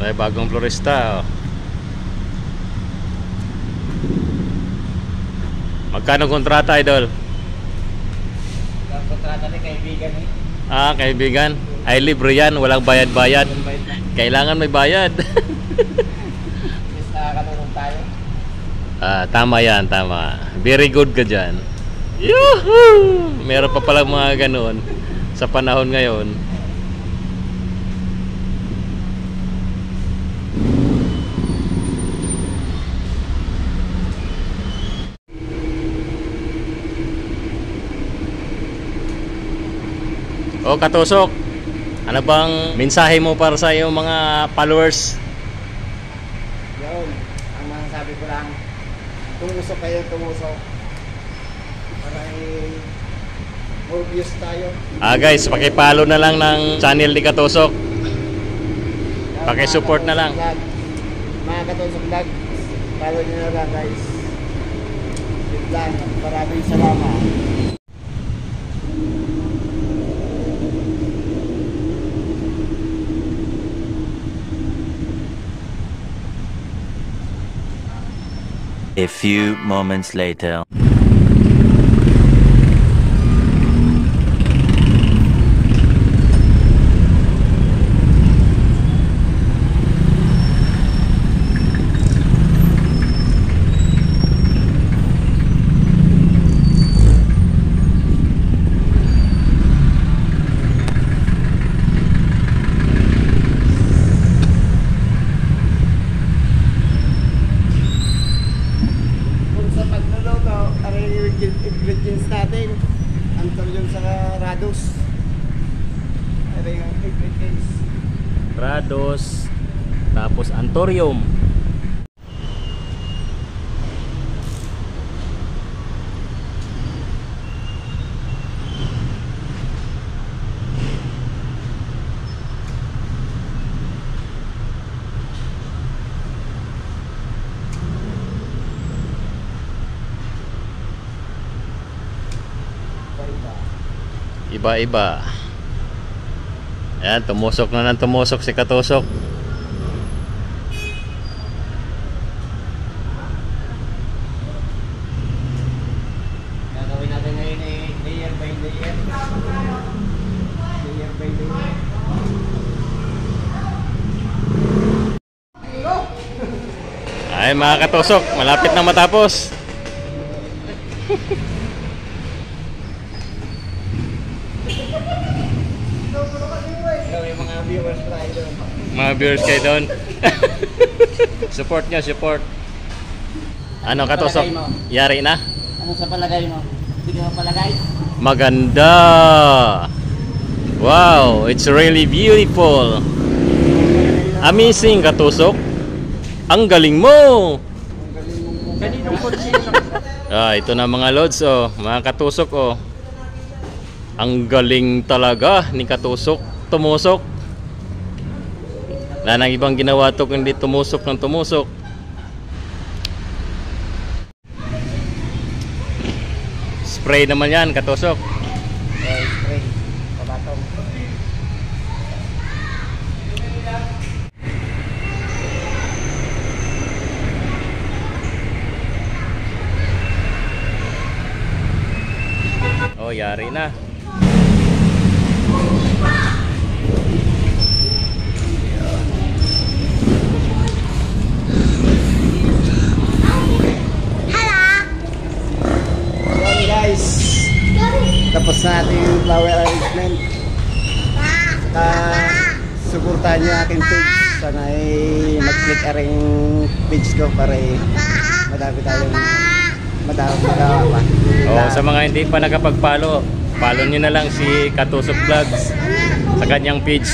May bagong florista, oh. Magkano kontrata, idol? Ang kontrata ni kaibigan eh. Ah, kaibigan. Ay, libre yan. Walang bayad-bayad. Kailangan may bayad. Yes, nakakatulong tayo. Ah, tama yan, tama. Very good ka dyan. Yuhuu! Meron pa palang mga ganoon sa panahon ngayon. O Katusok, ano bang mensahe mo para sa iyong mga followers? Yun, ang masasabi ko lang, tumusok kayo, tumusok. Para more views tayo. Ah guys, pakipalo na lang ng channel ni Katusok. Pakisupport na lang. Mga Katusok vlog, follow nyo na lang guys. Yun lang, maraming salamat. A few moments later. Ingredients natin Antorium sa Rados. Ito yung ingredients. Rados, tapos Antorium. Iba-iba. Ayan, tumusok na ng tumusok si Katusok. Gagawin natin ngayon layer by layer. Layer by layer. Ay mga Katusok, malapit na matapos. Mga viewers kayo doon. Support nyo, support. Ano Katusok? Yari na? Ano sa palagay mo? Hindi mo palagay? Maganda. Wow, it's really beautiful. Amazing Katusok. Ang galing mo. Kaninong kotse? Ah, ito na mga lods, oh. Mga Katusok, oh. Ang galing talaga ni Katusok. Tumusok. Wala nang ibang ginawa to kundi tumusok ng tumusok. Spray naman yan, Katusok. Spray. Pabatong. Oh, yari na. Tapos na natin yung flower arrangement. Suportahan nyo aking page. Sana ay mag-click aring page ko para madami tayong magawa pa. Oh, sa mga hindi pa nakapag-follow, follow nyo na lang si Katusok Vlogs sa kanyang page.